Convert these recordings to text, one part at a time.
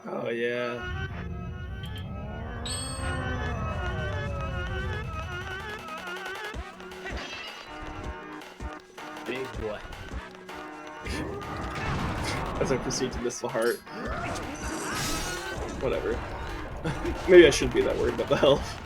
Oh yeah. Big boy. As I proceed to miss the heart. Whatever. Maybe I shouldn't be that worried about the health.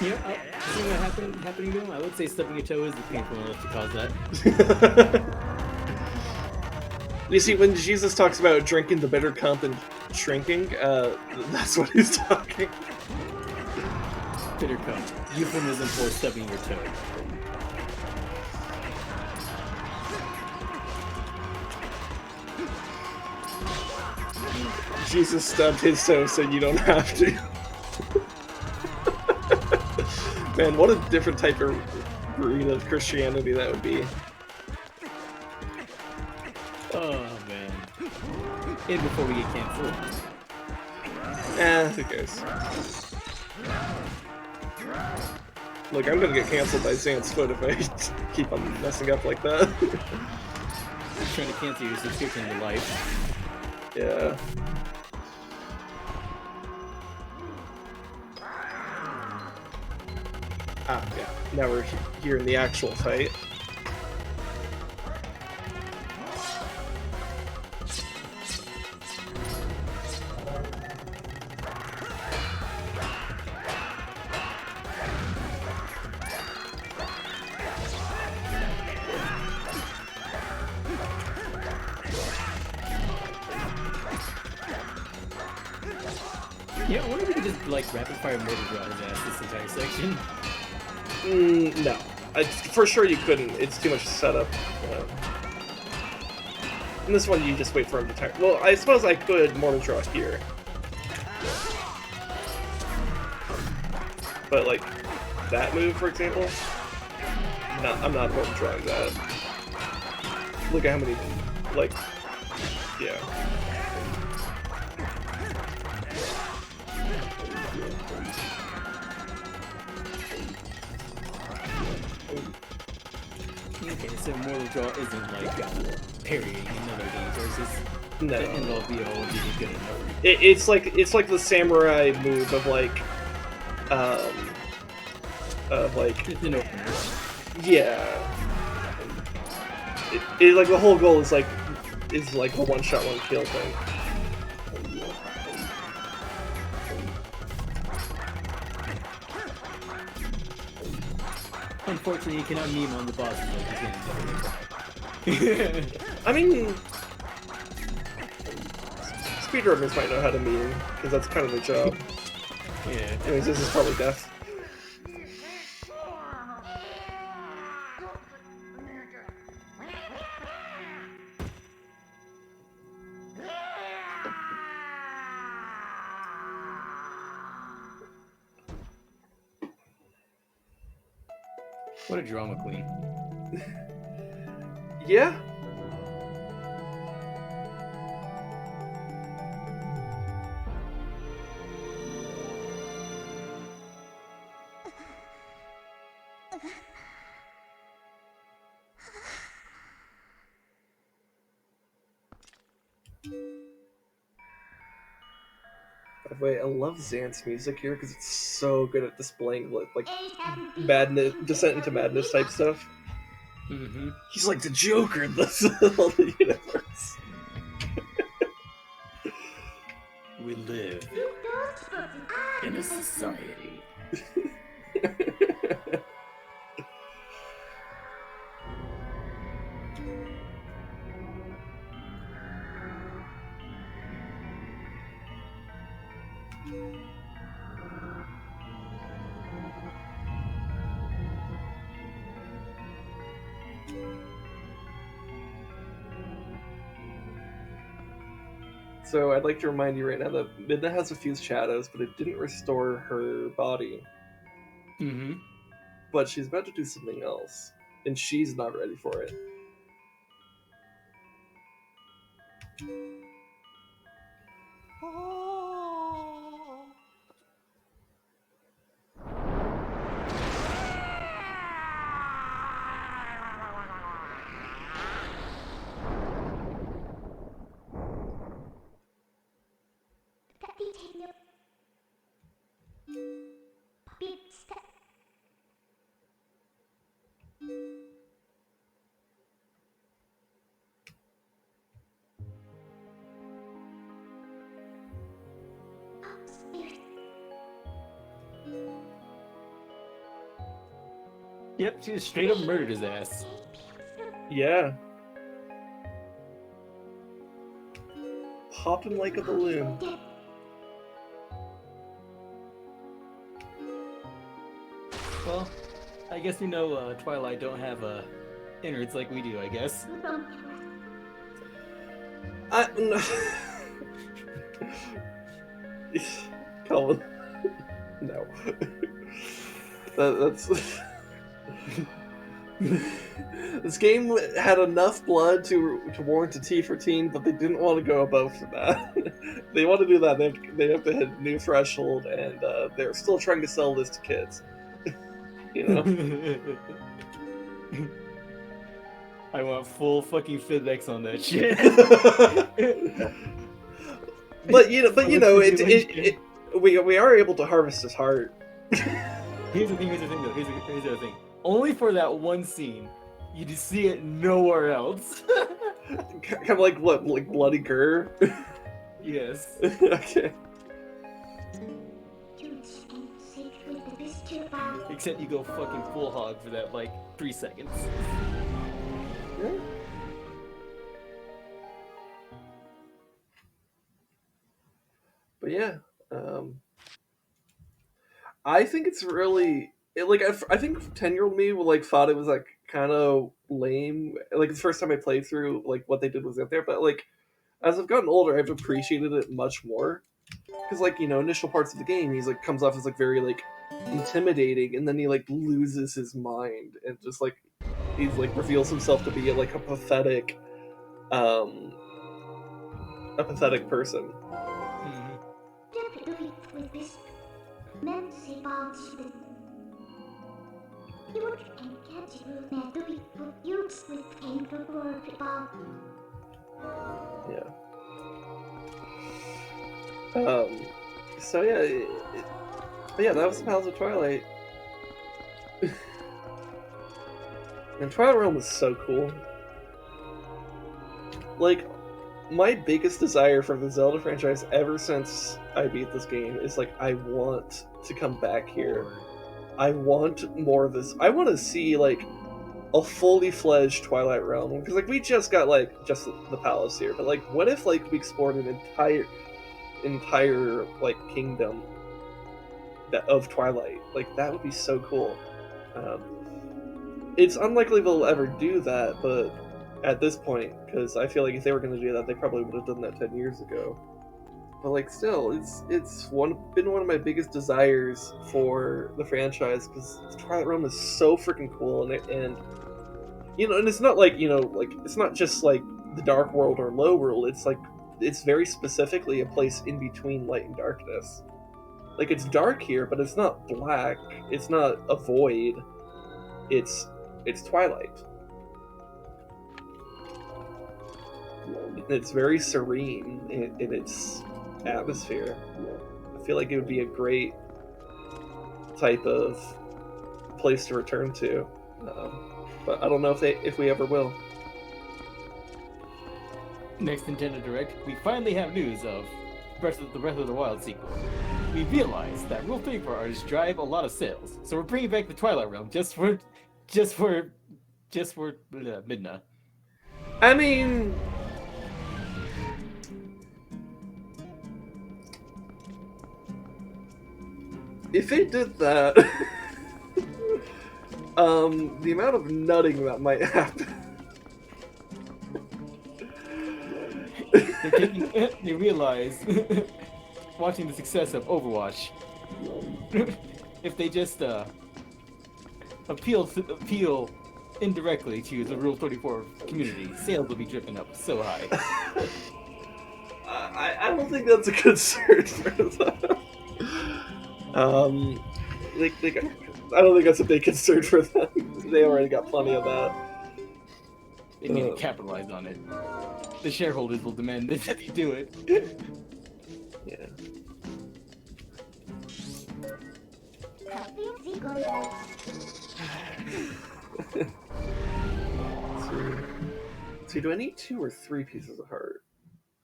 You know, seeing what happening to him, I would say stubbing your toe is the painful enough to cause that. You see, when Jesus talks about drinking the bitter cup and shrinking, that's what he's talking. Bitter cup. Euphemism for stubbing your toe. Jesus stubbed his toe so you don't have to. Man, what a different type of breed of Christianity that would be. Oh man. And before we get canceled. Who cares? Look, I'm gonna get canceled by Zan's foot if I keep on messing up like that. Trying to cancel your subscription to life. Yeah. Ah, yeah. Now we're here in the actual fight. Yeah, I wonder if we could just like rapid fire mortar draw his ass this entire section. No. For sure you couldn't. It's too much setup. In this one, you just wait for him to turn. Well, I suppose I could mortal draw here. But, like, that move, for example, no, I'm not mortal drawing that. Look at how many, like, yeah. Okay, so mortal draw isn't like parrying in other games, or is this No. the end all be all of you good enough? It's like the samurai move of like, It's an opener. yeah. Like the whole goal is like a one shot, one kill thing. Unfortunately, you cannot meme on the bosses like you can. I mean, speedrunners might know how to meme because that's kind of their job. Yeah. Anyways, this is probably death. What a drama queen. Yeah. By the way, I love Zan's music here because it's so good at displaying like madness, descent into madness type stuff. Mm-hmm. He's like the Joker in this whole universe. We live in a society. So I'd like to remind you right now that Midna has a few shadows, but it didn't restore her body. Mm-hmm. But she's about to do something else, and she's not ready for it. Yep, she just straight up murdered his ass. Yeah. Popped him like a balloon. Well, I guess you know Twilight don't have innards like we do, I guess. No. Colin. No. That's... This game had enough blood to warrant a T for teen, but they didn't want to go above that. They want to do that, they have to hit a new threshold, and they're still trying to sell this to kids. You know? I want full fucking FedEx on that shit. But you know, we are able to harvest his heart. Here's the thing though. Here's the other thing. Only for that one scene, you just see it nowhere else. Kind of like what, like Bloody Gurr? Yes. Okay. Except you go fucking full hog for that, like, 3 seconds. Yeah. But yeah, I think it's really I think 10-year-old me will like thought it was like kind of lame. Like the first time I played through, like what they did was out there, but like as I've gotten older, I've appreciated it much more. Because like, you know, initial parts of the game, he's like comes off as like very like intimidating, and then he like loses his mind and just like he's like reveals himself to be like a pathetic person. Yeah. So yeah, but yeah, that was the Palace of Twilight. And Twilight Realm was so cool. Like, my biggest desire for the Zelda franchise ever since I beat this game is like, I want to come back here. I want more of this. I want to see like a fully fledged Twilight Realm, because like we just got like just the palace here, but like what if like we explored an entire like kingdom of Twilight? Like that would be so cool. It's unlikely they'll ever do that, but at this point, because I feel like if they were going to do that, they probably would have done that 10 years ago. But like, still, it's been one of my biggest desires for the franchise, because Twilight Realm is so freaking cool, and you know, and it's not like, you know, like it's not just like the Dark World or Low World. It's like it's very specifically a place in between light and darkness. Like it's dark here, but it's not black. It's not a void. It's Twilight. It's very serene in its atmosphere. I feel like it would be a great type of place to return to, but I don't know if we ever will. Next Nintendo Direct, we finally have news of the Breath of the Wild sequel. We realize that rule paper artists drive a lot of sales, so we're bringing back the Twilight Realm just for Midna. I mean, if they did that, the amount of nutting that might happen. They're taking. They realize, watching the success of Overwatch, if they just appeal indirectly to the Rule 34 community, sales will be dripping up so high. I don't think that's a concern for them. Like, I don't think that's a big concern for them. They already got plenty of that. They need to capitalize on it. The shareholders will demand that they do it. Yeah. So do I need 2 or 3 pieces of heart?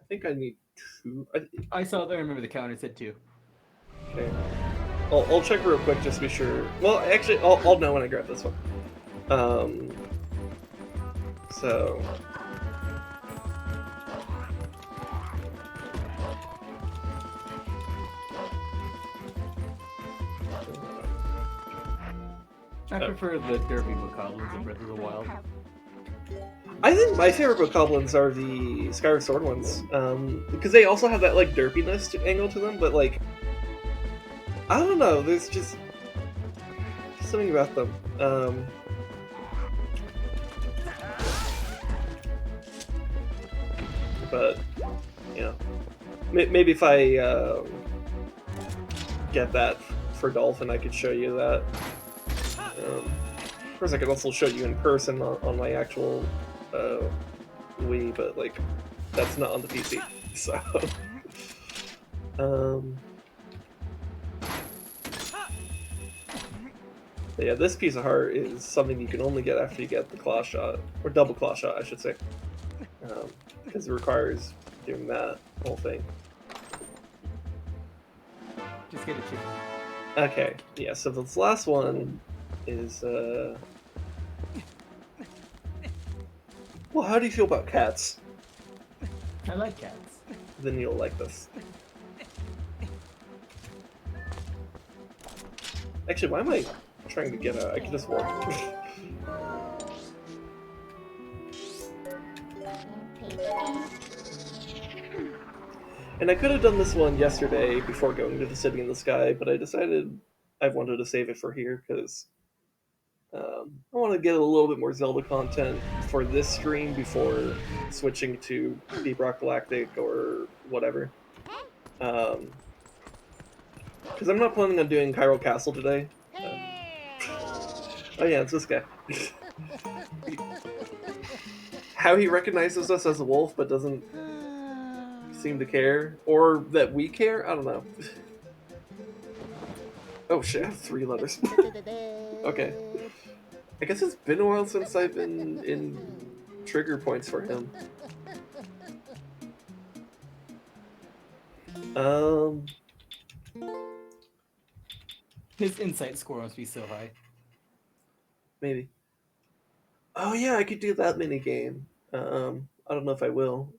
I think I need 2. I remember the counter said 2. Okay. I'll check real quick just to be sure. Well, actually, I'll know when I grab this one. So... I prefer the derpy bokoblins in Breath of the Wild. I think my favorite bokoblins are the Skyward Sword ones, because they also have that like derpiness angle to them. But like, I don't know. There's just something about them. But you know, maybe if I get that for Dolphin, I could show you that. Of course, I could also show you in person on my actual Wii, but like that's not on the PC. So, but yeah, this piece of heart is something you can only get after you get the claw shot, or double claw shot, I should say, because it requires doing that whole thing. Just get a chicken. Okay, yeah. So this last one is well, how do you feel about cats? I like cats. Then you'll like this. Actually, why am I trying to get out? I can just walk. And I could have done this one yesterday before going to the City in the Sky, but I decided I wanted to save it for here because I want to get a little bit more Zelda content for this stream before switching to Deep Rock Galactic or whatever. Because I'm not planning on doing Cairo Castle today. Oh yeah, it's this guy. How he recognizes us as a wolf but doesn't seem to care, or that we care, I don't know. Oh shit, I have 3 letters. Okay. I guess it's been a while since I've been in trigger points for him. His insight score must be so high. Maybe. Oh yeah, I could do that mini game. I don't know if I will,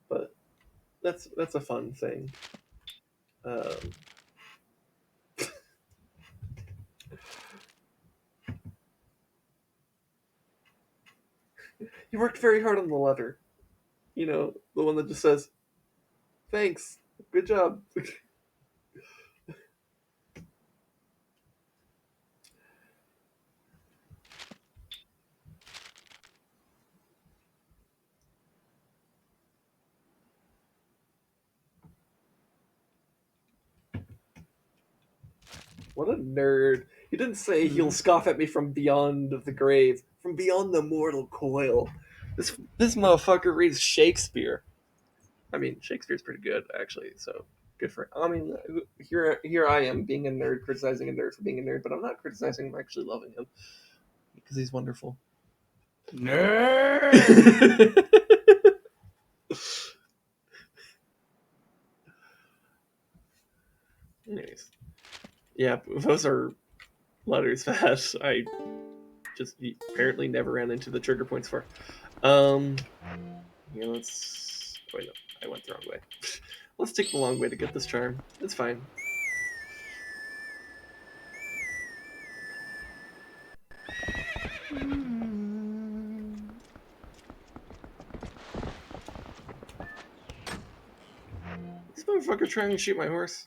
but that's a fun thing. You worked very hard on the letter. You know, the one that just says, "Thanks, good job." What a nerd. He didn't say he'll scoff at me from beyond the grave, from beyond the mortal coil. This motherfucker reads Shakespeare. I mean, Shakespeare's pretty good, actually, so good for him. I mean, here I am being a nerd, criticizing a nerd for being a nerd, but I'm not criticizing him, I'm actually loving him. Because he's wonderful. Nerd! Anyways. Yeah, those are letters that I just apparently never ran into the trigger points for. Yeah, let's... Wait, no, I went the wrong way. Let's take the long way to get this charm. It's fine. motherfucker trying to shoot my horse?